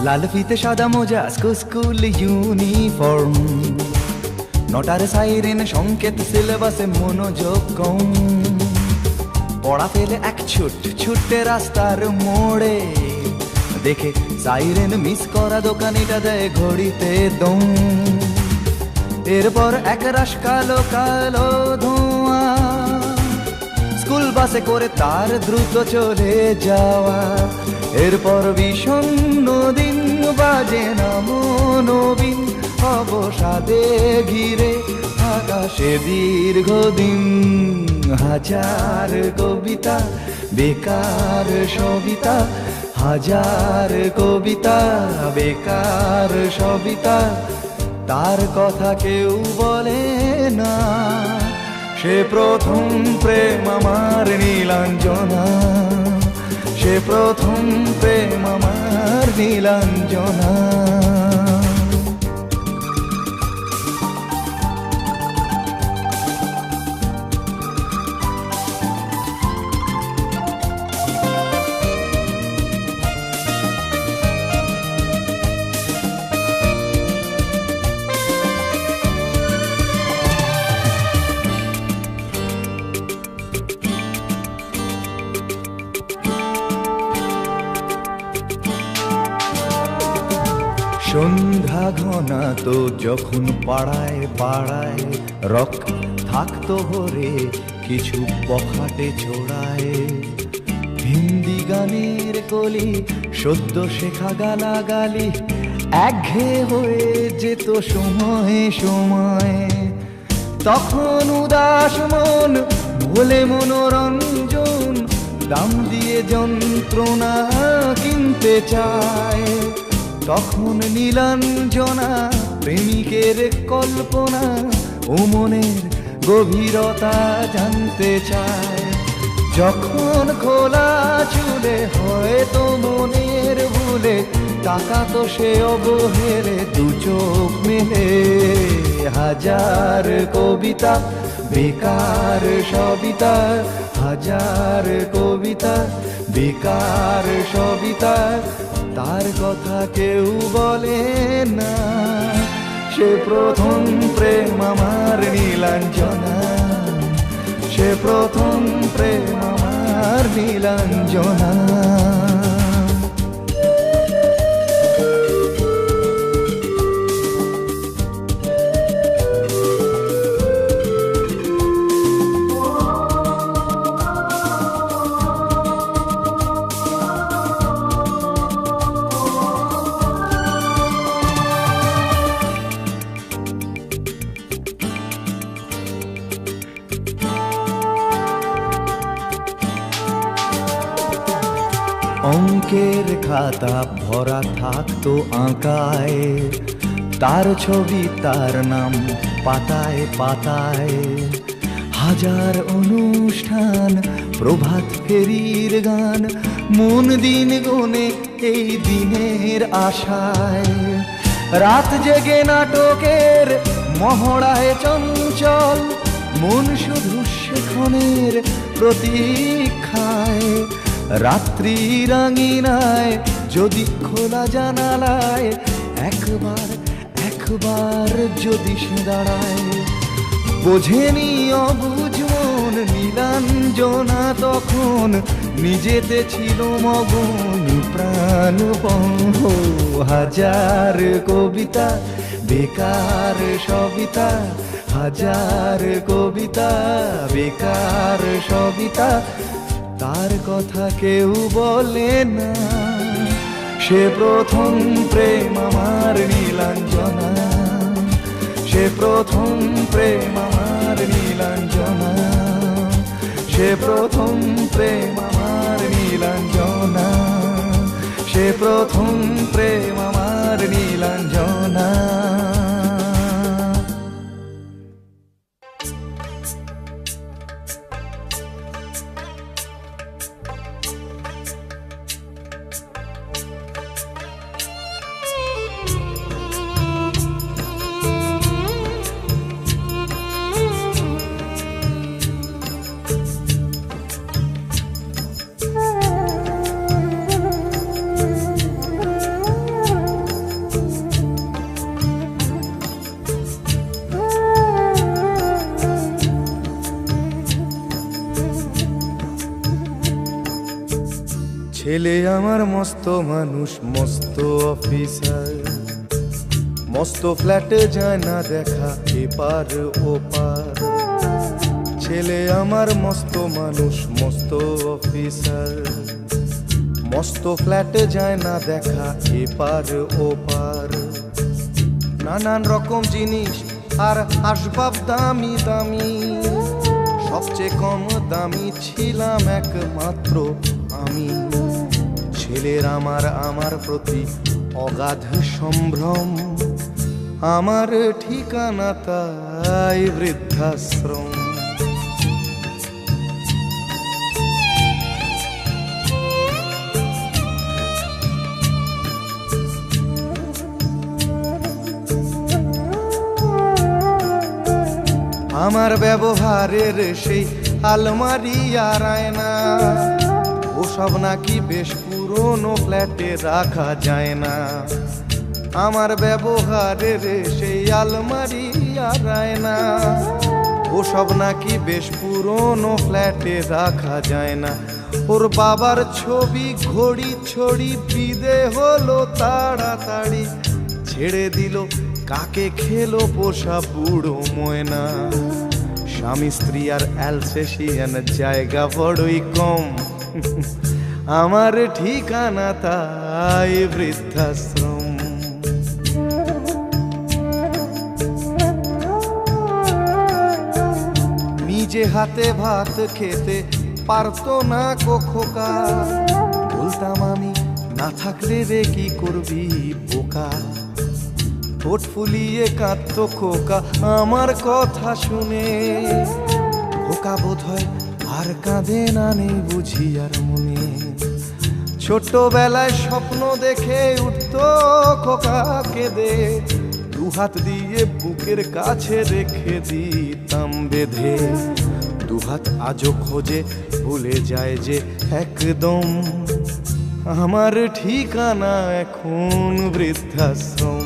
লাল ফিতে সাদা মোজা স্কুল ইউনিফর্ম, নটার সাইরেন সংকেত সিলেবাসে মনোযোগ কম। পড়া ফেলে এক ছুটে রাস্তার মোড়ে, দেখে সাইরেন মিস করা দোকানিটা দেয় ঘড়িতে দম। এরপর একরাশ কালো কালো ধোঁয়া, স্কুল বাসে করে তার দ্রুত চলে যাওয়া। এরপর বিষণ্ণ দিন বাজে না মনোবিন, অবসাদে ঘিরে আকাশে দীর্ঘদিন। হাজার কবিতা বেকার সবিতা, হাজার কবিতা বেকার সবিতা, তার কথা কেউ বলে না। সে প্রথম প্রেম আমার নীলাঞ্জনা, সে প্রথম প্রেম আমার নীলাঞ্জনা। সন্ধ্যা ঘনা তো যখন পাড়ায় পাড়ায় রক থাকতো ভরে কিছু বখাটে ছোড়ায়। হিন্দি গানের কলি সদ্য শেখা গালাগালি একঘেয়ে হয়ে যেত সময়ে সময়ে। তখন উদাস মন ভোলে মনোরঞ্জন, দাম দিয়ে যন্ত্রণা কিনতে চায়। তখন নীলাঞ্জনা প্রেমিকের কল্পনা ও মনের গভীরতা জানতে চায়। যখন খোলা চুলে হয়তো মনের ভুলে তাকাতো সে অবহেলে দু চোখ মেলে। হাজার কবিতা বেকার সবিতা, হাজার কবিতা বেকার সবিতা, তার কথা কেউ বলে না। সে প্রথম প্রেম আমার নীলাঞ্জনা, সে প্রথম প্রেম আমার নীলাঞ্জনা। অঙ্কের খাতা ভরা থাকতো আঁকায়, তার ছবি তার নাম পাতায় পাতায়। হাজার অনুষ্ঠান প্রভাত ফেরির গান, মন দিন গুনে এই দিনের আশায়। রাত জেগে নাটকের মহড়ায় চঞ্চল, মন শুধু সেক্ষণের প্রতীক্ষায়। রাত্রি রাঙিনায় যদি খোলা জানালায় একবার একবার যদি সে দাঁড়ায়। বোঝেনি অবুঝ মন নীলাঞ্জনা তখন, নিজেতে ছিল মগন প্রাণপণ। হাজার কবিতা বেকার সবিতা, হাজার কবিতা বেকার সবিতা, তার কথা কেউ বলে না। সে প্রথম প্রেম আমার নীলাঞ্জনা, সে প্রথম প্রেম আমার নীলাঞ্জনা, সে প্রথম প্রেম আমার নীলাঞ্জনা, সে প্রথম প্রেম আমার নীলাঞ্জনা। ছেলে আমার মস্ত মানুষ, মস্ত অফিসার, মস্ত ফ্ল্যাটে যায় না দেখা এপার ওপার। ছেলে আমার মস্ত মানুষ, মস্ত অফিসার, মস্ত ফ্ল্যাটে যায় না দেখা এপার ওপার। নানান রকম জিনিস আর আসবাব দামি দামি, সবচেয়ে কম দামি ছিলাম একমাত্র আমি। ছেলের আমার প্রতি অগাধ সম্ভ্রম, আমার ঠিকানা তাই বৃদ্ধাশ্রম। আমার ব্যবহারের সেই আলমারি আর আয়না, ওসব নাকি বেশ পুরনো ফ্ল্যাটে রাখা যায় না। আমার ব্যবহারের সেই আলমারি আর আয়না, ওসব নাকি বেশ পুরনো ফ্ল্যাটে রাখা যায় না। ওর বাবার ছবি ঘড়ি ছড়ি বিদে হলো তাড়াতাড়ি, ছেড়ে দিল কাকে খেলো পোষা বুড়ো ময়না। স্বামী স্ত্রী আর অ্যালসেশিয়ান জায়গা বড়ই কম, আমার ঠিকানা তাই বৃদ্ধাশ্রম। নিজে হাতে ভাত খেতে পারতো না খোকা, বলতাম আমি না থাকলে রে কি করবি বোকা। ঠোঁট ফুলিয়ে কাঁদতো খোকা আমার কথা শুনে, খোকা বোধহয় আর কাঁদে না, নেই বুঝি আর মনে। ছোটবেলায় স্বপ্ন দেখে উঠতো খোকা কেঁদে, দুহাত দিয়ে বুকের কাছে রেখে দিতাম বেঁধে। দুহাত আজও খোঁজে ভুলে যায় যে একদম, আমার ঠিকানা এখন বৃদ্ধাশ্রম।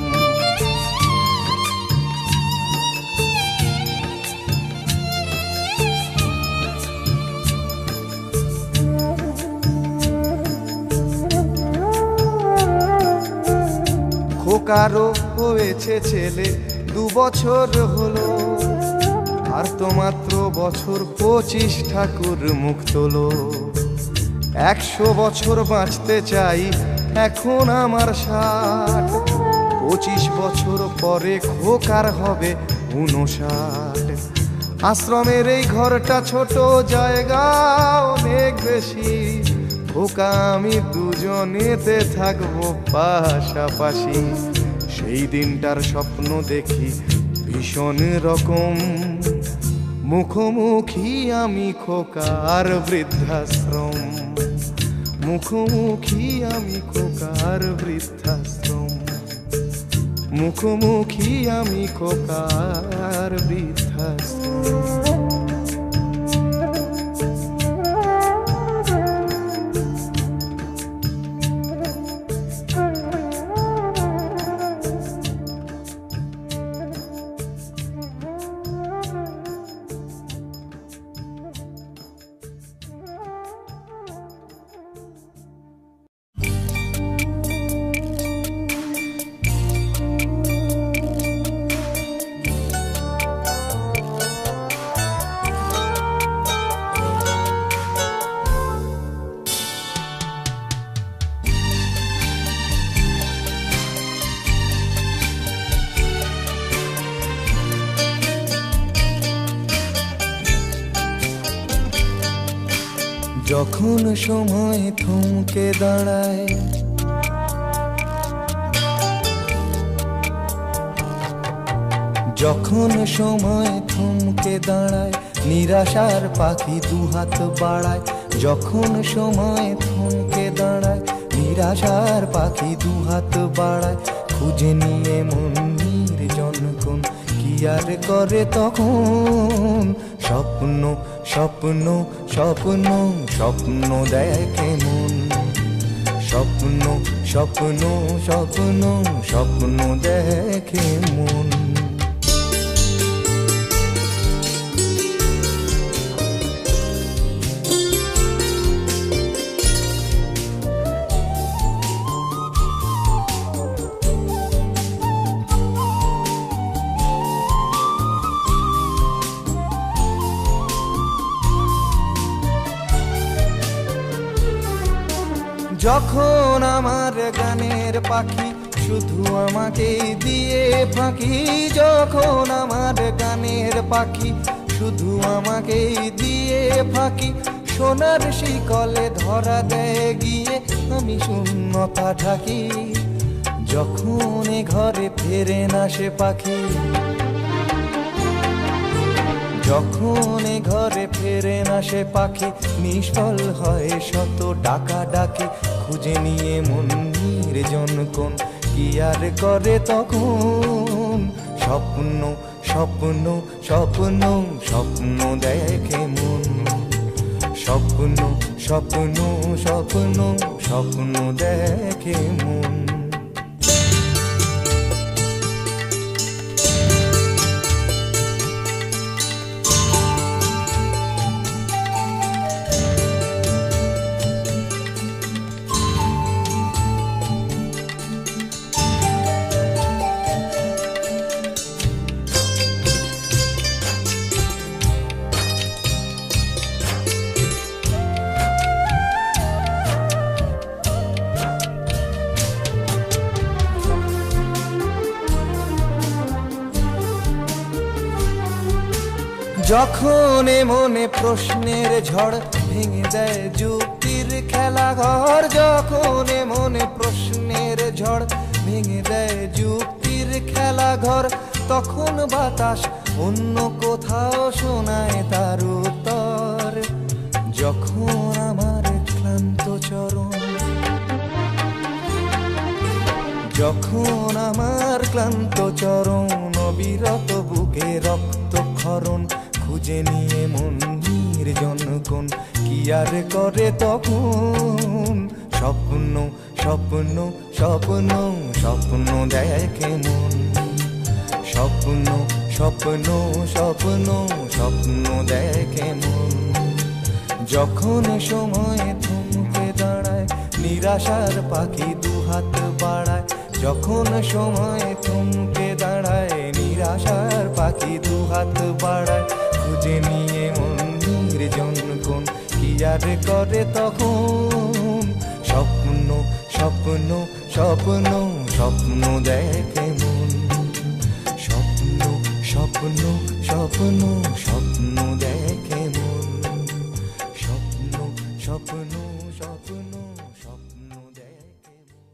খোকারও হয়েছে ছেলে 2 বছর হলো, আর তো মাত্র বছর 25 ঠাকুর মুখ তোলো। 100 বছর বাঁচতে চাই এখন আমার 60, 25 বছর পরে খোকার হবে 59। আশ্রমের এই ঘরটা ছোট, জায়গা অনেক বেশি, খোকা আমি দুজনেতে থাকবো পাশাপাশি। সেই দিনটার স্বপ্ন দেখি ভীষণ রকম, মুখোমুখি আমি খোকার বৃদ্ধাশ্রম। মুখোমুখি আমি খোকার বৃদ্ধাশ্রম, মুখোমুখি আমি খোকার বৃদ্ধাশ্রম। যখন সময় থমকে দাঁড়ায়, যখন সময় থমকে দাঁড়ায়, নিরাশার পাখি দুহাত বাড়ায়। যখন সময় থমকে দাঁড়ায়, নিরাশার পাখি দুহাত বাড়ায়। খুঁজে নিয়ে মন নির্জন কোন কি আর করে তখন, স্বপ্ন স্বপ্ন স্বপ্ন স্বপ্ন দেখে মন। স্বপ্ন স্বপ্ন স্বপ্ন স্বপ্ন দেখে মন। যখন আমার গানের পাখি শুধু আমাকে দিয়ে ফাঁকি, যখন আমার গানের পাখি শুধু আমাকে দিয়ে ফাঁকি, সোনার শিকলে ধরা দেয় গিয়ে আমি শূন্যতা ঢাকি। যখন এ ঘরে ফেরে না সে পাখি, যখন এ ঘরে ফেরে না সে পাখি, নিষ্ফল হয় শত ডাকা ডাকি। খুঁজে নিয়ে মন নির্জন কোন কি আর করে তখন, স্বপ্ন স্বপ্ন স্বপ্ন স্বপ্ন দেখে মন, স্বপ্ন স্বপ্ন স্বপ্ন স্বপ্ন দেখে মন। যখন মনে প্রশ্নের ঝড় ভেঙে দেয় যুক্তির খেলা ঘর, যখন মনে প্রশ্নের ঝড় ভেঙে দেয় যুক্তির খেলা ঘর, তখন বাতাস অন্য কোথাও শোনায় তার উত্তর। যখন আমার ক্লান্ত চরণ, যখন আমার ক্লান্ত চরণ, অবিরত বুকে রক্তক্ষরণ, খুঁজে নিয়ে মন নির্জন কোন কি আর করে তখন, স্বপ্ন স্বপ্ন স্বপ্ন স্বপ্ন দেখে মন, স্বপ্ন স্বপ্ন স্বপ্ন স্বপ্ন দেখে মন। যখন সময় থমকে দাঁড়ায় নিরাশার পাখি দুহাত বাড়ায়, যখন সময় থমকে দাঁড়ায় নিরাশার পাখি দুহাত বাড়ায়, খুঁজে নিয়ে মন নির্জন কোন কি আর করে তখন, স্বপ্ন স্বপ্ন স্বপ্ন স্বপ্ন দেখে মন, স্বপ্ন স্বপ্ন স্বপ্ন স্বপ্ন দেখে মন, স্বপ্ন স্বপ্ন স্বপ্ন স্বপ্ন দেখে মন।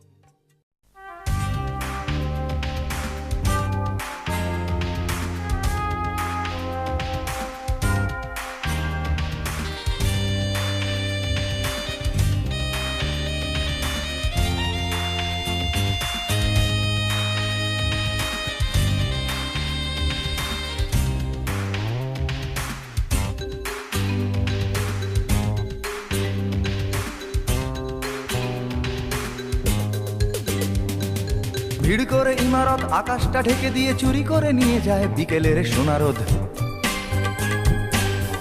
ভিড় করে ইমারত আকাশটা ঢেকে দিয়ে চুরি করে নিয়ে যায় বিকেলের সোনারোদ,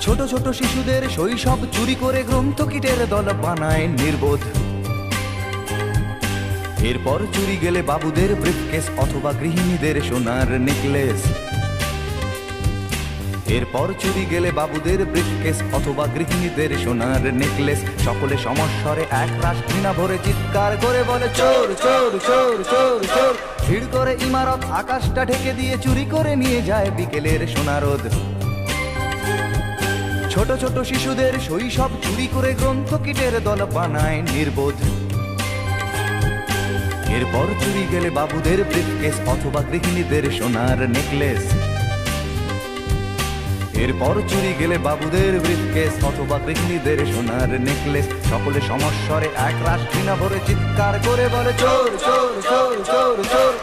ছোট ছোট শিশুদের শৈশব চুরি করে গ্রন্থকিটের দল বানায় নির্বোধ। এরপর চুরি গেলে বাবুদের ব্রিফকেস অথবা গৃহিণীদের সোনার নেকলেস, এরপর চুরি গেলে বাবুদের ব্রিফকেস অথবা গৃহিণীদের সোনার নেকলেস। সকলে সমস্বরে এক রাশ ঘৃণা ভরে চিৎকার করে বলে চোর চোর চোর চোর চোর। ভিড় করে ইমারত আকাশটা ঢেকে দিয়ে চুরি করে নিয়ে যায় বিকেলের সোনারোদ, ছোট ছোট শিশুদের শৈশব চুরি করে গ্রন্থকিটের দল বানায় নির্বোধ। এরপর চুরি গেলে বাবুদের ব্রিফকেস অথবা গৃহিণীদের সোনার নেকলেস, এরপর চুরি গেলে বাবুদের ব্রিফকেস অথবা গৃহিণীদের সোনার নেকলেস। সকলে সমস্বরে এক রাশ ঘৃণা ভরে চিৎকার করে বলে চোর চোর চোর চোর চোর।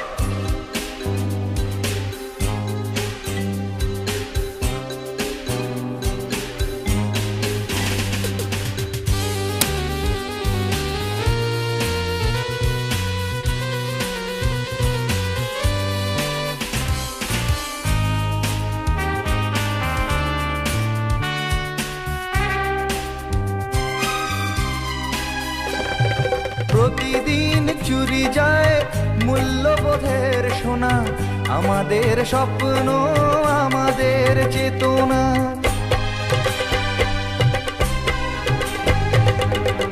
প্রতিদিন চুরি যায় মূল্যবোধের সোনা, আমাদের স্বপ্ন আমাদের চেতনা।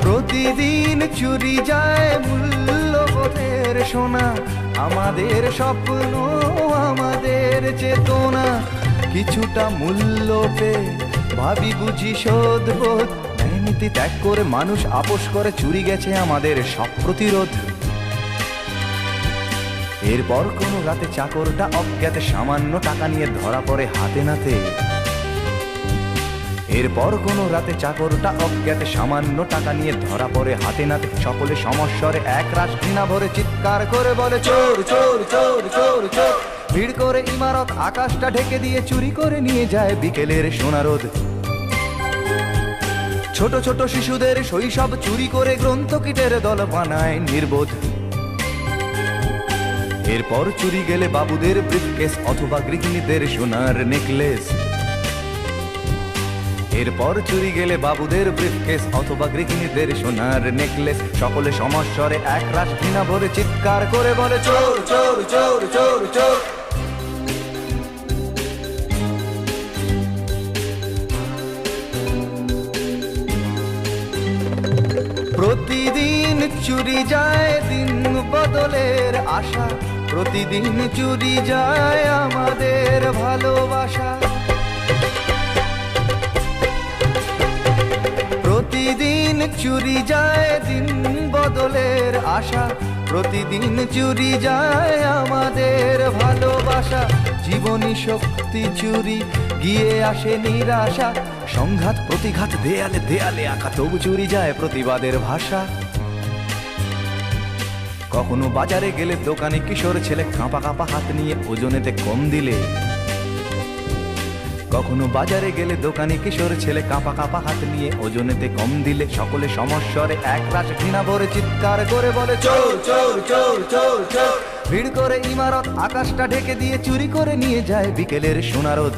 প্রতিদিন চুরি যায় মূল্যবোধের সোনা, আমাদের স্বপ্ন আমাদের চেতনা। কিছুটা মূল্য পেয়ে ভাবি বুঝি শোধবোধ, নীতি ত্যাগ করে মানুষ আপোষ করে, চুরি গেছে আমাদের সব প্রতিরোধ। এরপর কোনো রাতে চাকরটা অজ্ঞাতে সামান্য টাকা নিয়ে ধরা পড়ে হাতে নাতে। এরপর কোনো রাতে চাকরটা অজ্ঞাতে সামান্য টাকা নিয়ে ধরা পড়ে হাতে নাতে। সকলে সমস্বরে এক রাশ ঘৃণা ভরে চিৎকার করে বলে চোর চোর চোর চোর চোর। ভিড় করে ইমারত আকাশটা ঢেকে দিয়ে চুরি করে নিয়ে যায় বিকেলের সোনারোদ। ছোট ছোট শিশুদের শৈশব চুরি করে গ্রন্থকিটের দল বানায় নির্বোধ। এরপর চুরি গেলে বাবুদের ব্রিফকেস অথবা গৃহিণীদের সোনার নেকলেস। এরপর চুরি গেলে বাবুদের ব্রিফকেস অথবা গৃহিণীদের সোনার নেকলেস। সকলে সমস্বরে এক রাশ ঘৃণা ভরে চিৎকার করে বলে চোর চোর চোর চোর চোর। প্রতিদিন চুরি যায় দিন বদলের আশা, প্রতিদিন চুরি যায় আমাদের ভালোবাসা। প্রতিদিন চুরি যায় দিন বদলের আশা, প্রতিদিন চুরি যায় আমাদের ভালোবাসা। জীবনী শক্তি চুরি গিয়ে আসে নিরাশা, সংঘাত প্রতিঘাত দেয়ালে দেয়ালে আঁকা, তবু চুরি যায় প্রতিবাদের ভাষা। কখনো বাজারে গেলে দোকানে কিশোর ছেলে কাঁপা কাঁপা হাত নিয়ে ওজনেতে কম দিলে। কখনো বাজারে গেলে দোকানে কিশোর ছেলে কাঁপা কাঁপা হাত নিয়ে ওজনেতে কম দিলে। সকলে সমস্বরে এক রাশ ঘৃণা ভরে চিৎকার করে বলে চোর চোর চোর চোর চোর। ভিড় করে ইমারত আকাশটা ঢেকে দিয়ে চুরি করে নিয়ে যায় বিকেলের সোনারোদ।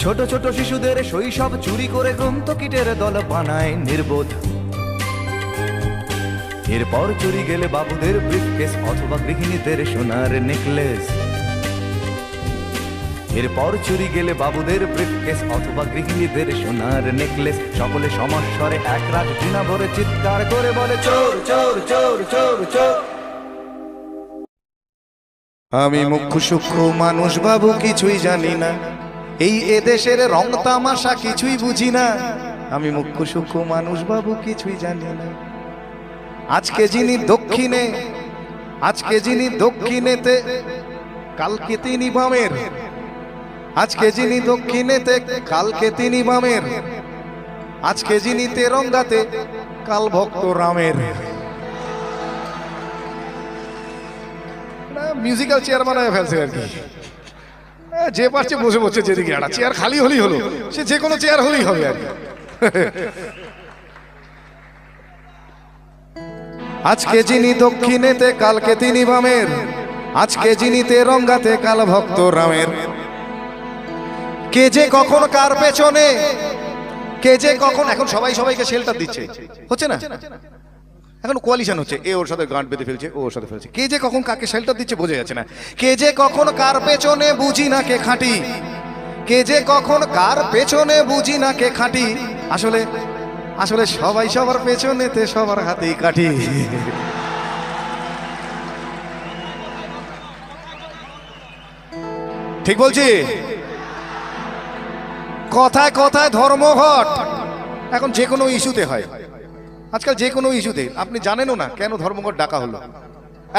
ছোট ছোট শিশুদের শৈশব চুরি করে গ্রন্থকিটের দল বানায় নির্বোধ। এরপর চুরি গেলে বাবুদের ব্রিফকেস অথবা গৃহিণীদের সোনার নেকলেস। এরপর চুরি গেলে বাবুদের ব্রিফকেস অথবা গৃহিণীদের সোনার নেকলেস। সকলে সমস্বরে এক রাত ঘৃণা ভরে চিৎকার করে বলে চোর চোর চোর চোর চোর। আমি মুখ্য সূক্ষ্ম মানুষ বাবু, কিছুই জানি না, এই এদেশের রং তামাশা কিছুই বুঝি না। আমি মুখ্য সূক্ষ্ম মানুষ বাবু, কিছুই জানি না। আজকে যিনি দক্ষিণে, আজকে যিনি দক্ষিণেতে, কালকে তিনি বামের। আজকে যিনি দক্ষিণেতে, কালকে তিনি বামের। আজকে যিনি তেরঙ্গাতে, কাল ভক্ত রামের। মিউজিক্যাল চেয়ার বানায় ফেলছে আর কি, যে পারছে বসে বসে, যেদিকে একটা চেয়ার খালি হলেই হলো, সে যে কোনো চেয়ার হলেই হবে আর কি। আজকে যিনি দক্ষিণেতে, কালকে তিনি বামের। আজকে যিনি তেরঙ্গাতে, কাল ভক্ত রামের। কে যে কখন কার পেছনে, কে যে কখন, এখন সবাই সবাইকে শেল্টার দিচ্ছে, হচ্ছে না? এখন কোয়ালিশন হচ্ছে, এ ওর সাথে গাঁট বেঁধে ফেলছে, ও ওর সাথে ফেলছে। কে যে কখন কাকে শেল্টার দিচ্ছে বোঝা যাচ্ছে না। কে যে কখন কার পেছনে, বুঝি না কে খাঁটি। কে যে কখন কার পেছনে, বুঝি না কে খাঁটি। আসলে আসলে সবাই সবার পেছনেতে, সবার হাতেই কাঠি। ঠিক বলছি? কথায় কথায় ধর্মঘট এখন যে কোনো ইস্যুতে হয়। আজকাল যে কোনো ইস্যুতে, আপনি জানেনও না কেন ধর্মঘট ডাকা হলো।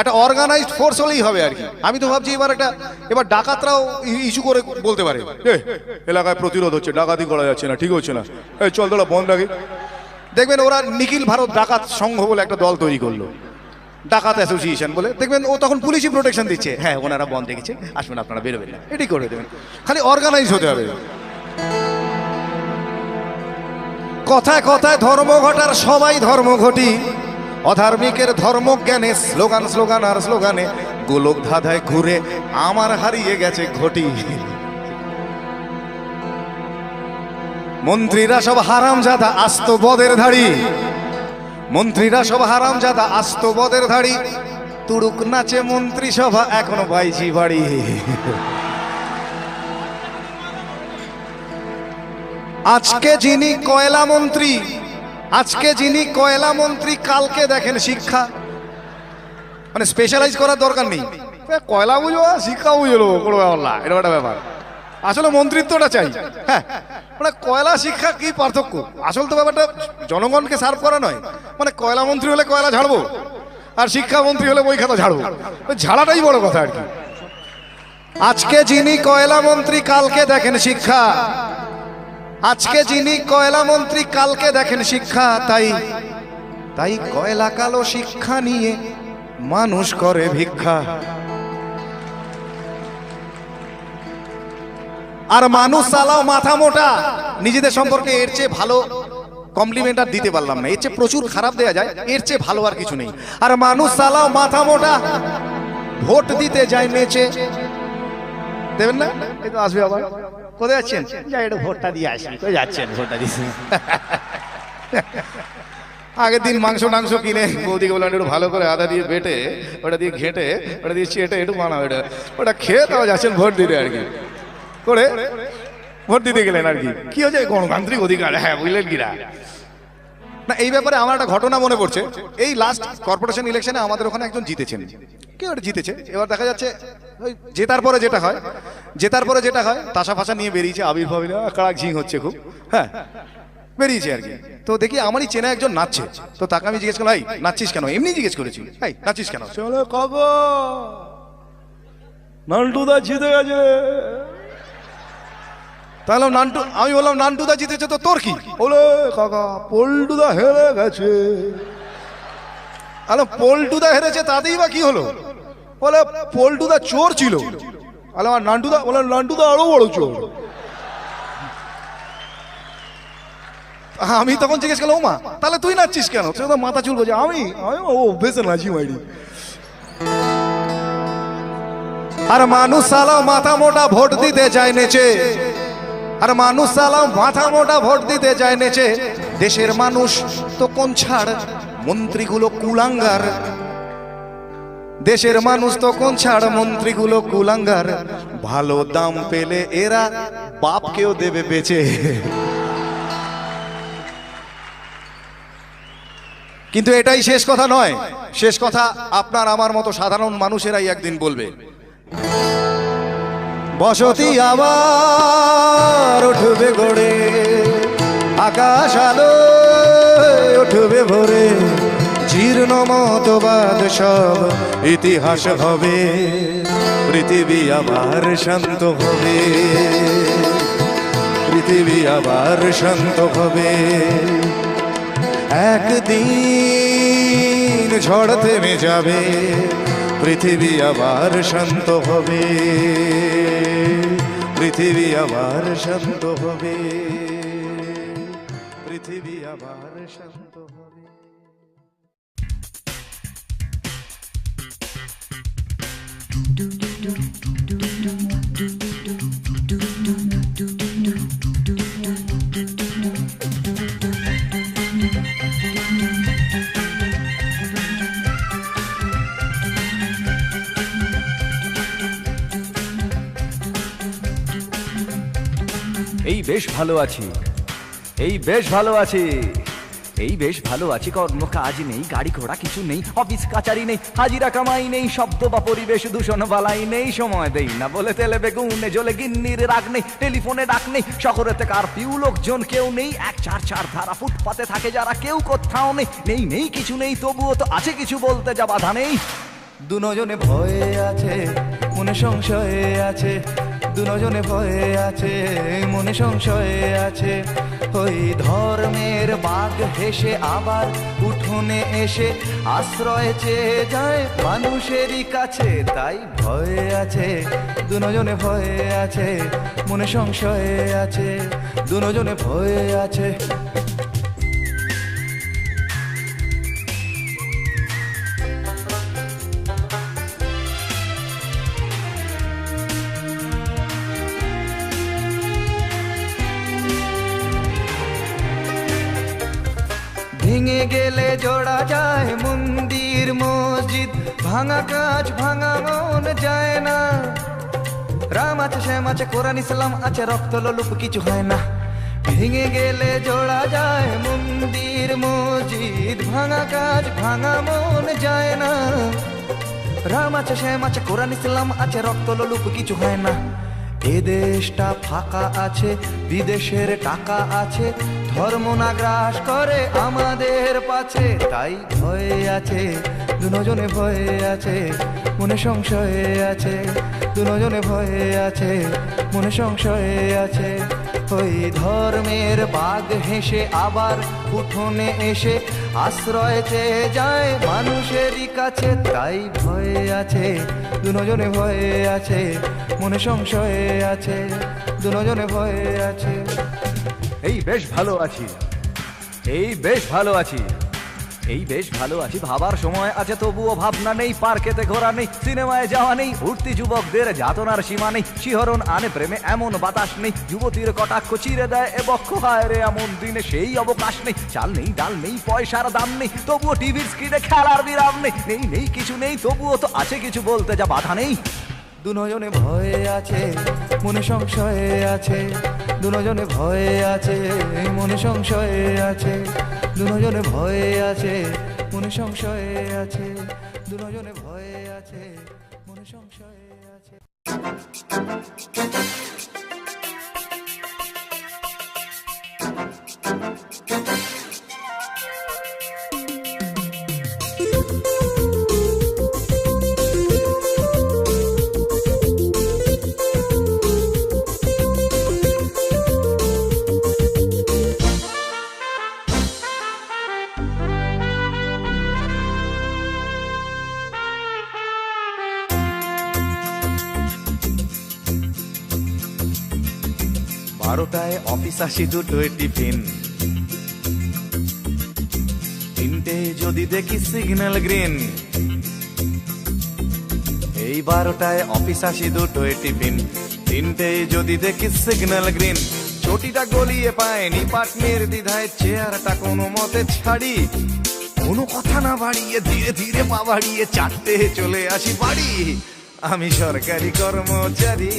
একটা অর্গানাইজড ফোর্স হলেই হবে আর কি। আমি তো ভাবছি এবার ডাকাতরাও ইস্যু করে বলতে পারে, এলাকায় প্রতিরোধ হচ্ছে, ডাকাতি করা যাচ্ছে না, ঠিক হচ্ছে না, এই চল তোরা বন্ধ রাখি। দেখবেন ওরা নিখিল ভারত ডাকাত সংঘ বলে একটা দল তৈরি করলো, ডাকাত অ্যাসোসিয়েশন বলে। দেখবেন ও তখন পুলিশই প্রোটেকশন দিচ্ছে, হ্যাঁ ওনারা বন্ধ রেখেছে, আসবেন আপনারা, বেরোবেন না, এটি করে দেবেন। খালি অর্গানাইজ হতে হবে। কথায় কথায় ধর্মঘটার সবাই ধর্মঘটি, অধার্মিকের ধর্মজ্ঞানে স্লোগান স্লোগান আর স্লোগানে গোলক ধাঁধায় ঘুরে আমার হারিয়ে গেছে ঘটি। মন্ত্রীরা সব হারামজাদা আস্ত বদের ধাড়ি, মন্ত্রীরা সব হারামজাদা আস্ত বদের ধাড়ি। তুড়ুক নাচে মন্ত্রী সভা এখনো বাইজি বাড়ি। আজকে যিনি কয়লা মন্ত্রী, আজকে যিনি কয়লা মন্ত্রী কালকে দেখেন শিক্ষা, মানে স্পেশালাইজ করার দরকার নেই, কয়লা বুঝবো শিক্ষা বুঝলো কোনো ব্যাপার না, এটা একটা ব্যাপার। আসলে মন্ত্রিত্বটা চাই, হ্যাঁ, মানে কয়লা শিক্ষা কি পার্থক্য? আসল তো ব্যাপারটা জনগণকে সার্ভ করা নয়, মানে কয়লা মন্ত্রী হলে কয়লা ঝাড়বো আর শিক্ষা মন্ত্রী হলে বই খাতা ঝাড়বো, ঝাড়াটাই বড় কথা আর কি। আজকে যিনি কয়লা মন্ত্রী কালকে দেখেন শিক্ষা, আজকে যিনি কয়লা মন্ত্রী কালকে দেখেন শিক্ষা, তাই তাই কয়লা কালো শিক্ষা নিয়ে মানুষ করে ভিক্ষা। আর মানুষ চালাও মাথা মোটা, নিজেদের সম্পর্কে এর চেয়ে ভালো কমপ্লিমেন্ট আর দিতে পারলাম না, এর চেয়ে প্রচুর খারাপ দেয়া যায়, এর চেয়ে ভালো আর কিছু নেই। আর মানুষ চালাও মাথা মোটা, ভোট দিতে যায় নেচে, দেবেন না? এই তো আসবে আবার, কোথায় যাচ্ছেন? যাই একটু ভোটটা দিয়ে আসি। কোথায় যাচ্ছেন? ভোটটা দিচ্ছি। আগের দিন মাংস টাংস কিনে বৌদিকে বললাম একটু ভালো করে আদা দিয়ে বেটে ওটা দিয়ে ঘেটে ওটা দিয়ে চেটে একটু বানাও, ওটা খেয়ে তাও যাচ্ছেন ভোট দিতে আর কি, করে ভোট দিতে গেলেন আর কি। কি হয়েছে? গণতান্ত্রিক অধিকার, হ্যাঁ বুঝলেন কিনা না? এই ব্যাপারে আমার একটা ঘটনা মনে পড়ছে। এই লাস্ট কর্পোরেশন ইলেকশনে আমাদের ওখানে একজন জিতেছেন, কেউ একটা জিতেছে। এবার দেখা যাচ্ছে ওই জেতার পরে যেটা হয় তাসা ফাঁসা নিয়ে বেরিয়েছে, আবির্ভাব কাড়াক ঝিং হচ্ছে খুব, হ্যাঁ বেরিয়েছে আর কি। তো দেখি আমারই চেনা একজন নাচছে, তো তাকে আমি জিজ্ঞেস করলাম, এই নাচছিস কেন? এমনি জিজ্ঞেস করেছি, এই নাচছিস কেন? কাকা নান্টুদা জিতে গেছে। তাহলে নান্টু, আমি বললাম নান্টুদা জিতেছে তো তোর কি? বলে কাকা পল্টুদা হেরে গেছে। আলো পল্টুদা হেরেছে তাতেই বা কি হলো? বলে পল্টুদা চোর ছিল। আলো আর নান্টুদা, বলে নান্টুদা আরো বড় চোর। আমি তখন জিজ্ঞেস করলাম, ও মা তাহলে তুই নাচছিস কেন? সে তো মাথা চুল করছে, আমি ও বেশি নাচি মাইরি। আর মানুষ সালাও মাথা মোটা ভোট দিতে যায় নেচে, আর মানুষ সালাও মাথা মোটা ভোট দিতে যায় নেচে। দেশের মানুষ তো কোন ছাড়, মন্ত্রীগুলো কুলাঙ্গার। দেশের মানুষ তো কোন ছাড়, মন্ত্রীগুলো কুলাঙ্গার। ভালো দাম পেলে এরা বাপকেও দেবে বেচে। কিন্তু এটাই শেষ কথা নয়, শেষ কথা আপনার আমার মতো সাধারণ মানুষেরাই একদিন বলবে। বসতি আবার উঠবে গড়ে, আকাশ আলো উঠবে ভরে। জীর্ণ মতবাদ সব ইতিহাস হবে, পৃথিবী আবার শান্ত হবে, পৃথিবী আবার শান্ত হবে। একদিন ঝড় থেমে যাবে, পৃথিবী আবার শান্ত হবে, পৃথিবী আবার শান্ত হবে, পৃথিবী আবার শান্ত হবে। এই বেশ ভালো আছি, এই বেশ ভালো আছি, এই বেশ ভালো আছি। কর্ম কাজ নেই, গাড়ি ঘোড়া কিছু নেই, অফিস কাচারি নেই, হাজিরা কামাই নেই, শব্দ বা পরিবেশ দূষণ বালাই নেই। সময় দেই না বলে তেলে বেগুনে জ্বলে গিন্নির রাগ নেই, টেলিফোনে ডাক নেই, শহরেতে কারফিউ লোকজন কেউ নেই। 1-4-4 ধারা ফুটপাতে থাকে যারা, কেউ কোথাও নেই। নেই নেই কিছু নেই, তবুও তো আছে কিছু, বলতে যা বাধা নেই। দুজনে ভয়ে আছে, মনে সংশয়ে আছে, দুজনে ভয়ে আছে, মনে সংশয়ে আছে। ওই ধর্মের বাঘ হেসে আবার উঠোনে এসে আশ্রয় চেয়ে যায় মানুষেরই কাছে। তাই ভয়ে আছে, দুজনে ভয়ে আছে, মনে সংশয়ে আছে, দুজনে ভয়ে আছে। ভেঙে গেলে জোড়া যায় মন্দির মসজিদ, ভাঙা কাজ ভাঙা মন যায় না। রাম আছে শ্যাম আছে কোরআন ইসলাম আছে, রক্ত লোলুপ কিছু হয় না। ভেঙে গেলে জোড়া যায় মন্দির মসজিদ, ভাঙা কাজ ভাঙা মন যায় না। রাম আছে শ্যাম আছে কোরআন ইসলাম আছে, রক্ত লোলুপ কিছু হয় না। এ দেশটা ফাঁকা আছে, বিদেশের টাকা আছে, ধর্ম না গ্রাস করে আমাদের পাছে। তাই ভয়ে আছে দুজনে, ভয়ে আছে মনে সংশয়ে আছে, দুজনে ভয়ে আছে মনে সংশয়ে আছে। ওই ধর্মের বাঘ হেসে আবার উঠোনে এসে আশ্রয় চেয়ে যায় মানুষেরই কাছে। তাই ভয়ে আছে দুজনে, ভয়ে আছে মনে সংশয়ে আছে, দুজনে ভয়ে আছে। এই বেশ ভালো আছি, এই বেশ ভালো আছি, এই বেশ ভালো আছি। ভাবার সময় আছে তবুও ভাবনা নেই, পার্কেতে ঘোরা নেই, সিনেমায় যাওয়া নেই, উঠতি যুবকদের যাতনার সীমা নেই, শিহরণ আনে প্রেমে এমন বাতাস নেই, যুবতীর কটাক্ষ চিরে দেয় এ বক্ষ। হায় রে এমন দিনে সেই অবকাশ নেই, চাল নেই ডাল নেই পয়সার দাম নেই, তবুও টিভির স্ক্রিনে খেলার বিরাম নেই। নেই নেই কিছু নেই তবুও তো আছে কিছু, বলতে যা বাধা নেই। দুজনে ভয়ে আছে মনে সংশয়ে আছে, দুজনে ভয়ে আছে মনে সংশয়ে আছে, দুজনে ভয়ে আছে মনে সংশয়ে আছে, দুজনে ভয়ে আছে মনে সংশয়ে আছে। বারোটায় অফিস আসি, দুটোয় টিফিন, তিনটে যদি দেখি সিগন্যাল গ্রিন। এই 12টায় অফিস আসি, দুটোয় টিফিন, তিনটে যদি দেখি সিগন্যাল গ্রিন। চটিটা গলিয়ে পায়নি পাটনের দ্বিধায়, চেয়ারটা কোনো মতে ছাড়ি, কোনো কথা না বাড়িয়ে ধীরে ধীরে পা বাড়িয়ে 4টে চলে আসি বাড়ি। আমি সরকারি কর্মচারী,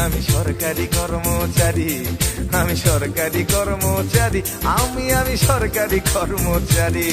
আমি সরকারি কর্মচারী, আমি সরকারি কর্মচারী, আমি সরকারি কর্মচারী।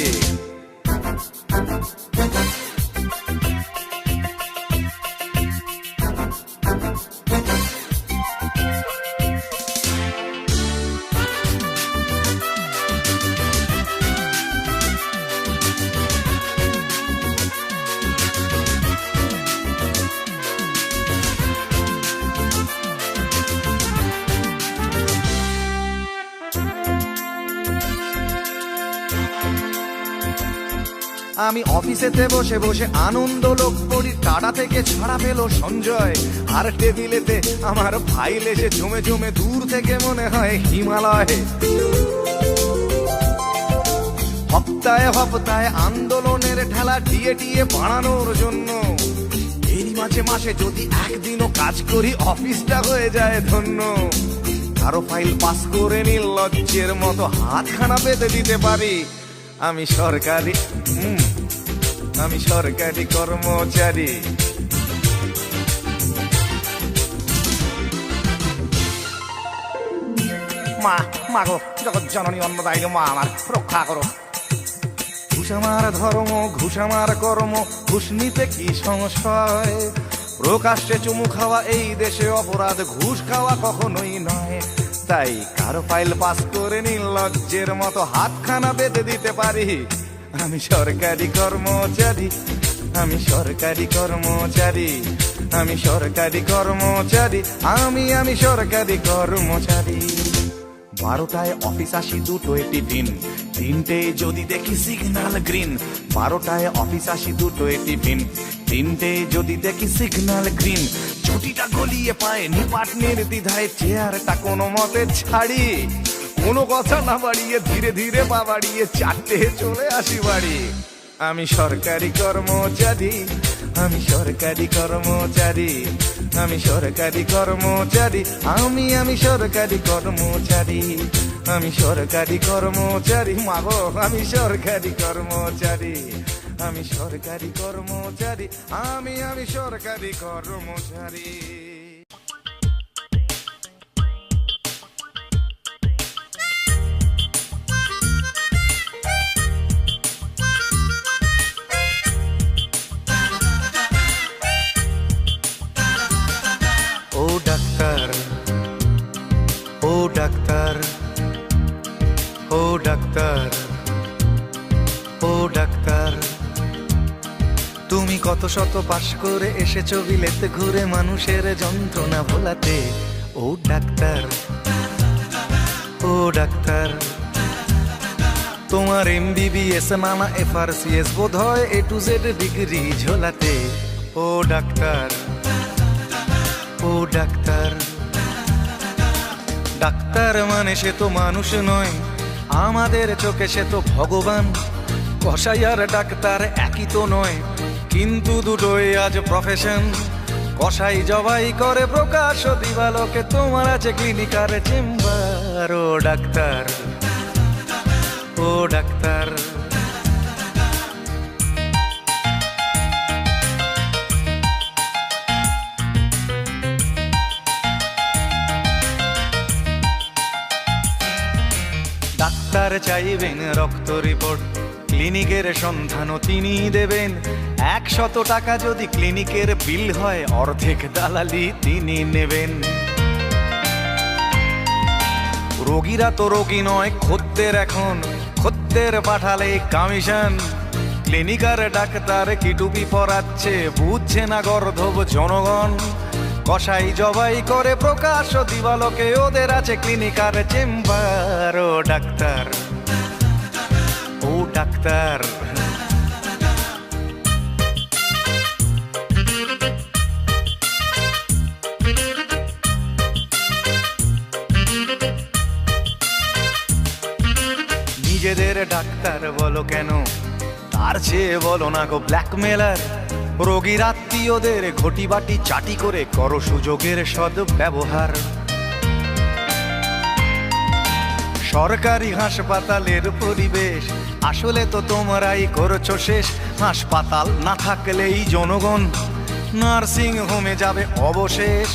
আমি অফিসেতে বসে বসে আনন্দ লোক পড়ি, টাটা থেকে ছাড়া পেল সঞ্জয়। আর টেবিলেতে আমার ফাইল এসে জমে জমে দূর থেকে মনে হয় হিমালয়। হপ্তায় হপ্তায় আন্দোলনের ঠেলা ডিএ টিএ বাড়ানোর জন্য, এরই মাঝে মাসে যদি একদিনও কাজ করি অফিসটা হয়ে যায় ধন্য। কারো ফাইল পাস করে নির্লজ্জের মতো হাতখানা পেতে দিতে পারি। আমি সরকারি, আমি সরকারি কর্মচারী। মা মা গো, জগৎ জননী অন্নদায়ী মা আমার রক্ষা করো। ঘুষ আমার ধর্ম, ঘুষ আমার কর্ম, ঘুষ নিতে কি সংশয়। প্রকাশ্যে চুমু খাওয়া এই দেশে অপরাধ, ঘুষ খাওয়া কখনোই নয়। তাই কারো ফাইল পাস করে নির্লজ্জের মতো হাতখানা বেঁধে দিতে পারি। আমি সরকারি কর্মচারী, আমি সরকারি কর্মচারী, আমি সরকারি কর্মচারী, আমি সরকারি কর্মচারী। 12টায় অফিস আসি, দুটোয় টিফিন, তিনটে যদি দেখি সিগন্যাল গ্রিন। 12টায় অফিস আসি, দুটোয় টিফিন, তিনটে যদি দেখি সিগন্যাল গ্রিন। ছুটিটা গলিয়ে পায় নিপাটনের দ্বিধায়, চেয়ারটা কোনো মতে ছাড়ি, কোনো কথা না বাড়িয়ে ধীরে ধীরে পা বাড়িয়ে 4টে চলে আসি বাড়ি। আমি সরকারি কর্মচারী, আমি সরকারি কর্মচারী, আমি সরকারি কর্মচারী, আমি সরকারি কর্মচারী, আমি সরকারি কর্মচারী। মাগো আমি সরকারি কর্মচারী, আমি সরকারি কর্মচারী, আমি সরকারি কর্মচারী। ডাক্তার, ও ডাক্তার, ও ডাক্তার, তুমি কত শত পাশ করে এসেছো বিলেতে ঘুরে মানুষের যন্ত্রণা ভোলাতে। ও ডাক্তার, ও ডাক্তার, তোমার MBBS নানা FRCS বোধ হয় A to Z ডিগ্রি ঝোলাতে। ও ডাক্তার, ও ডাক্তার, ডাক্তার মানে সে তো মানুষ নয়, আমাদের চোখে সে তো ভগবান। কসাই আর ডাক্তার একই তো নয়, কিন্তু দুটোই আজ প্রফেশন। কসাই জবাই করে প্রকাশ দিবালোকে, তোমার আছে ক্লিনিকার চেম্বার। ও ডাক্তার, ও ডাক্তার, ডাক্তার চাইবেন রক্ত রিপোর্ট, ক্লিনিকের সন্ধানও তিনি দেবেন। 100 টাকা যদি ক্লিনিকের বিল হয়, অর্ধেক দালালি তিনি নেবেন। রোগীরা তো রোগী নয় খদ্দের, এখন খদ্দের পাঠালে কমিশন। ক্লিনিকার ডাক্তার কি টুপি পরাচ্ছে, বুঝছে না গর্ধব জনগণ। কসাই জবাই করে প্রকাশ দিবালোকে, ওদের আছে ক্লিনিকার চেম্বার। ও ডাক্তার, ও ডাক্তার, নিজেদের ডাক্তার বলো কেন, তার চেয়ে বলো না গো ব্ল্যাকমেলার। রোগীর আত্মীয়দের ঘটি বাটি চাটি করে করো সুযোগের সদ্ব্যবহার। সরকারি হাসপাতালের পরিবেশ আসলে তো তোমরাই করছো শেষ। হাসপাতাল না থাকলেই জনগণ নার্সিং হোমে যাবে অবশেষ।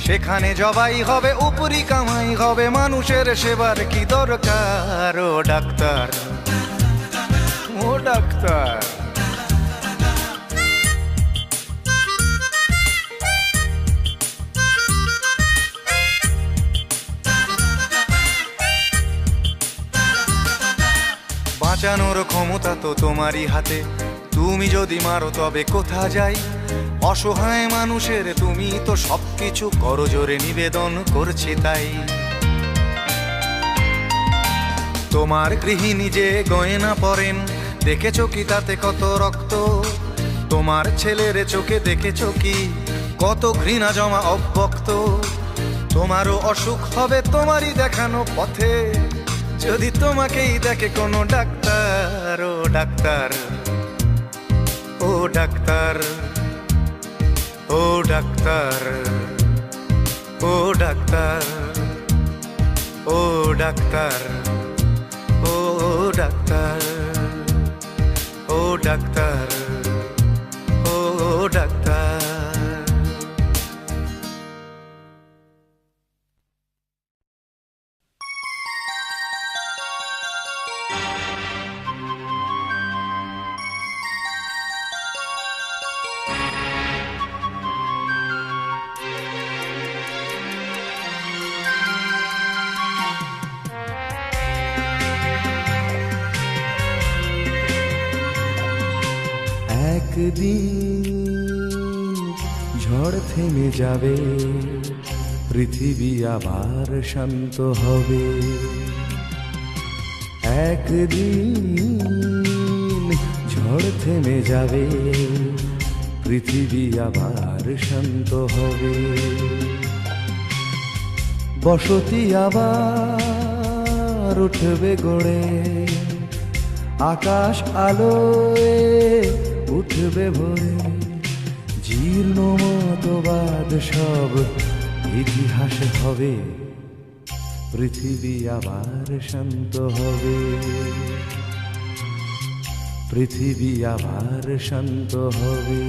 সেখানে জবাই হবে, উপরি কামাই হবে, মানুষের সেবার কি দরকার। ও ডাক্তার, ও ডাক্তার, বাঁচানোর ক্ষমতা তো তোমারই হাতে, তুমি যদি মারো তবে কোথা যাই। অসহায় মানুষের তুমি তো সবকিছু করো জোরে, নিবেদন করছি তাই। তোমার গৃহিণী যে গয়না পরেন, দেখেছো কি তাতে কত রক্ত? তোমার ছেলের চোখে দেখেছো কি কত ঘৃণা জমা অব্যক্ত? তোমারও অসুখ হবে তোমারই দেখানো পথে, যদি তোমাকেই দেখে কোনো ডাক্তার। ও ডাক্তার, ও ডাক্তার, ও ডাক্তার, ও ডাক্তার, ও ডাক্তার, ও ডাক্তার, ও ডাক্তার, ও ডাক্তার। একদিন ঝড় থেমে যাবে, পৃথিবী আবার শান্ত হবে। একদিন ঝড় থেমে যাবে, পৃথিবী আবার শান্ত হবে। বসতি আবার উঠবে গড়ে, আকাশ আলোয় উঠবে ভরে। জীর্ণ মতবাদ সব ইতিহাস হবে, পৃথিবী আবার শান্ত হবে। পৃথিবী আবার শান্ত হবে।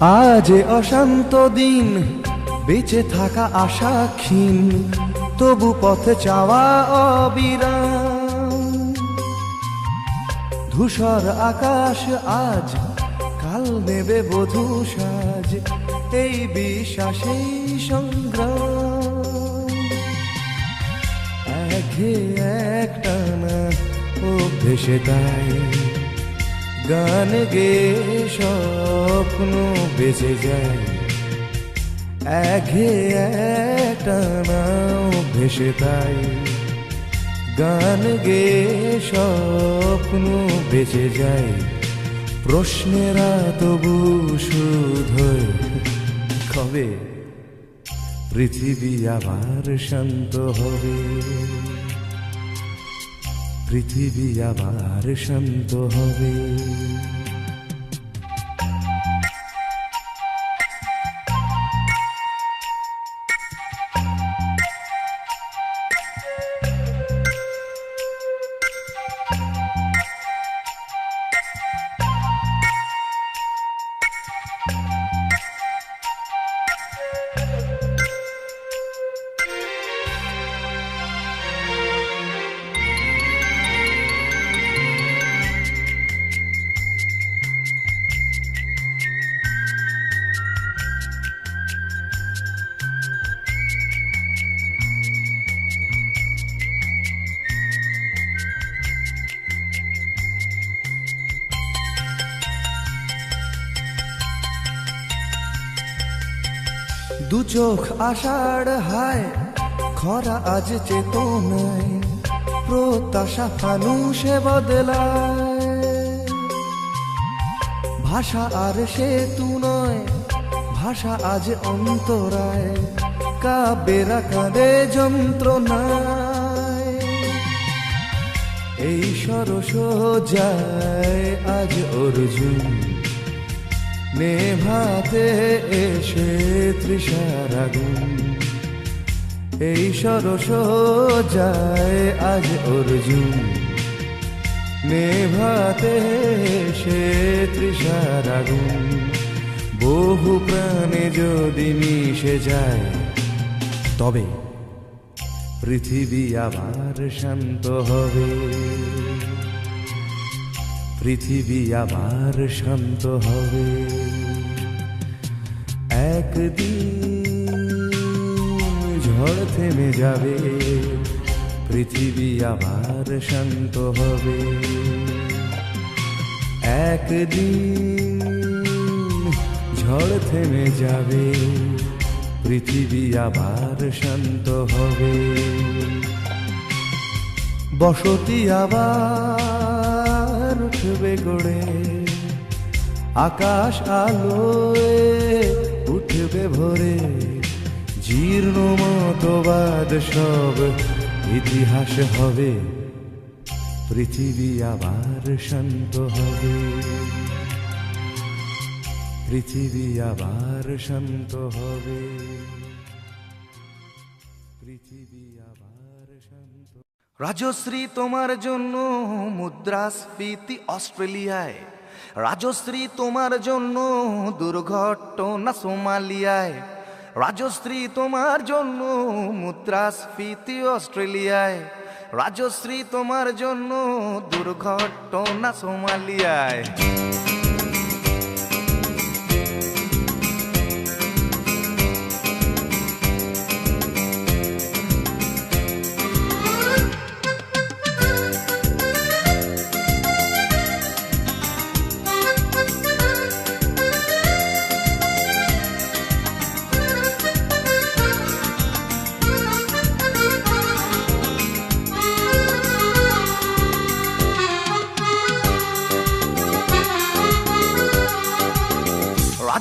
আজ এ অশান্ত দিন, বেঁচে থাকা আশা ক্ষীণ, তবু পথে চাওয়া অবিরাম। ধূসর আকাশ আজ, কাল নেবে বধূ সাজ, এই বিশ্বাসেই সংগ্রাম। একটানা অভ্যেসে তাই গান গে স্বপ্ন বেঁচে যায়। একটানা অভ্যেসে তাই গান গে স্বপ্ন বেঁচে যায়। প্রশ্নেরা তবু শুধোয়, কবে পৃথিবী আবার শান্ত হবে, পৃথিবী আবার শান্ত হবে। দু চোখ আষাঢ় হায়, খরা আজ চেতনায়, প্রত্যাশা ফানুষে বদলায়। ভাষা আর সেতু নয়, ভাষা আজ অন্তরায়, কাব্যেরা কাঁদে যন্ত্রণায়। এই সরস যায় আজ অর্জুন, নেভাতে এসে তৃষার আগুন। এই সরস যায় আজ অর্জুন, নেভাতে এসে তৃষার আগুন। বহু প্রাণে যদি মিশে যায়, তবে পৃথিবী আবার শান্ত হবে, পৃথিবী আবার শান্ত হবে। একদিন ঝড় থেমে যাবে, পৃথিবী আবার শান্ত হবে। একদিন ঝড় থেমে যাবে, পৃথিবী আবার শান্ত হবে। বসতি আবার উঠবে গড়ে, আকাশ আলোয় উঠবে ভরে। জীর্ণ মতবাদ সব ইতিহাস হবে, পৃথিবী আবার শান্ত হবে, পৃথিবী আবার শান্ত হবে, পৃথিবী আবার শান্ত। রাজশ্রী তোমার জন্য মুদ্রাস্ফীতি অস্ট্রেলিয়ায়, রাজশ্রী তোমার জন্য দুর্ঘটনা সোমালিয়ায়, রাজশ্রী তোমার জন্য মুদ্রাস্ফীতি অস্ট্রেলিয়ায়, রাজশ্রী তোমার জন্য দুর্ঘটনা সোমালিয়ায়।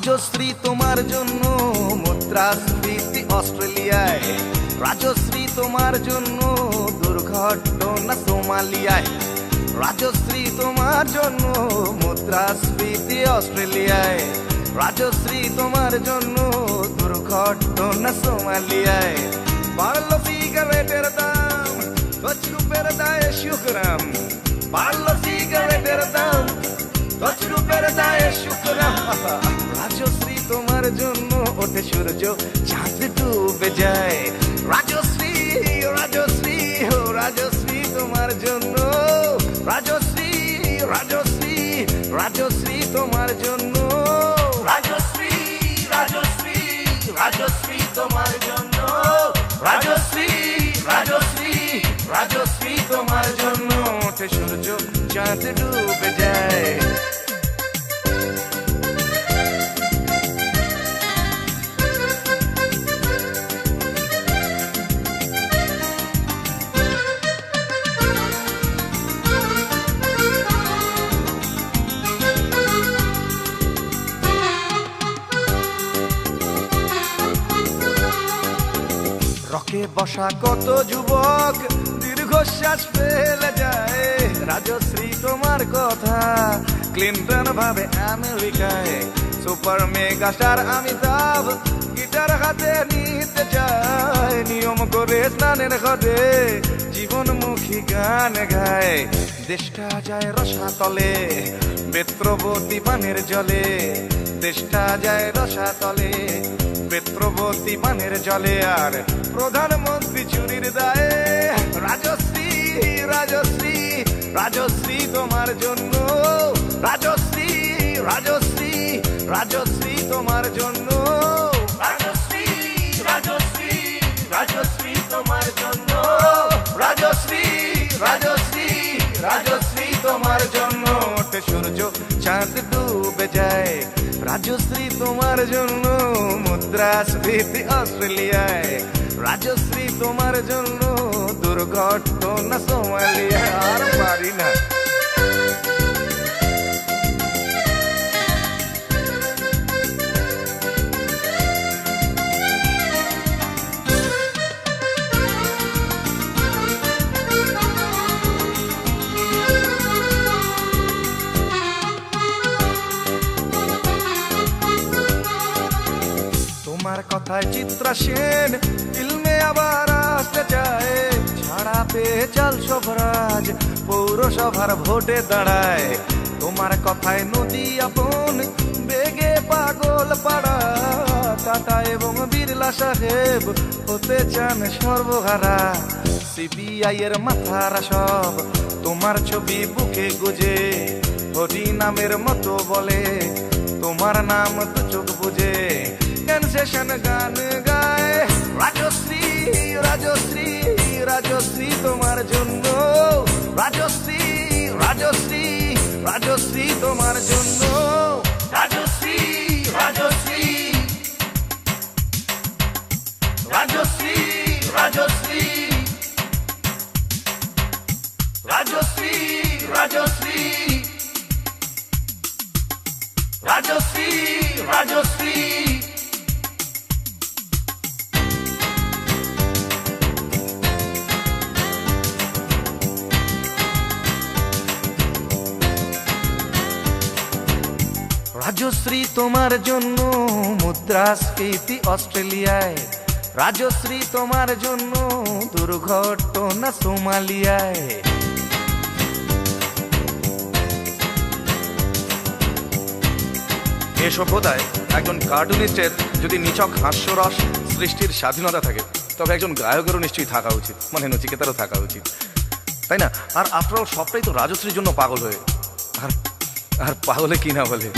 রাজশ্রী তোমার জন্য মুদ্রাস্ফীতি অস্ট্রেলিয়ায়, রাজশ্রী তোমার জন্য দুর্ঘটনা সোমালিয়ায়, রাজশ্রী তোমার জন্য মুদ্রাস্ফীতি অস্ট্রেলিয়ায়, রাজশ্রী তোমার জন্য দুর্ঘটনা সোমালিয়ায়। বাড়লো সিগারেটের দাম, 10 রুপের দায়ে শুকরাম, বাড়লো সিগারেটের দাম, 10 রুপের দায়ে শুকরাম। রাজশ্রী তোমার জন্য ওঠে সূর্য চাঁদ ডুবে যায় রাজশ্রী রাজশ্রী ও রাজশ্রী তোমার জন্য রাজশ্রী রাজশ্রী রাজশ্রী তোমার জন্য রাজশ্রী রাজশ্রী রাজশ্রী তোমার জন্য রাজশ্রী রাজশ্রী রাজশ্রী তোমার জন্য ওঠে সূর্য চাঁদ ডুবে যায় রকে বসা কত যুবক দীর্ঘশ্বাস ফেলে যায় রাজশ্রী তোমার কথা ক্লিন্টন ভাবে আমেরিকায় super mega star Amitabh guitar হাতে নিতে চায় নিয়ম করে স্নানের ঘরে জীবনমুখী গান গায় দেশটা যায় রসাতলে বেত্রবতী পানের জলে দেশটা যায় রসাতলে বেত্রবতী পানের জলে আর প্রধানমন্ত্রী চুরির দায়ে রাজশ্রী রাজশ্রী রাজশ্রী তোমার জন্য রাজশ্রী রাজশ্রী রাজশ্রী তোমার জন্য রাজশ্রী রাজশ্রী রাজশ্রী তোমার জন্য রাজশ্রী রাজশ্রী রাজশ্রী তোমার জন্য ওঠে সূর্য চাঁদ ডুবে যায় রাজশ্রী তোমার জন্য মুদ্রাস্ফীতি অস্ট্রেলিয়ায় রাজশ্রী তোমার জন্য দুর্ঘটনা সোমালিয়া আর পারি না তোমার কথায় চিত্রা সেন ফিল্মে আবার আসতে চায় ছাড়া পেয়ে চাল সবরাজ পৌরসভার ভোটে দাঁড়ায় তোমার কথায় নদী আপন বেগে পাগল পাড়া টাটা এবং বিড়লা সাহেব হতে চান সর্বহারা সিবিআই এর মাথারা সব তোমার ছবি বুকে গুজে হরি নামের মতো বলে তোমার নাম তো চোখ বুঝে সেশন গান গায় রাজশ্রী রাজশ্রী রাজশ্রী তোমার জন্য রাজশ্রী রাজশ্রী রাজশ্রী তোমার জন্য রাজশ্রী রাজশ্রী রাজশ্রী রাজশ্রী রাজশ্রী রাজশ্রী রাজশ্রী রাজশ্রী রাজশ্রী তোমার জন্য মুদ্রাস্ফীতি অস্ট্রেলিয়ায় রাজশ্রী তোমার জন্য দুর্ঘটনা সোমালিয়ায় এ সভ্যতায় একজন কার্টুনিস্টের যদি নিছক হাস্যরস সৃষ্টির স্বাধীনতা থাকে তবে একজন গায়কেরও নিশ্চয়ই থাকা উচিত মানে নচিকেতারও থাকা উচিত তাই না আর আফটার অল সবটাই তো রাজশ্রীর জন্য পাগল হয়ে আর পাগলে কি না বলে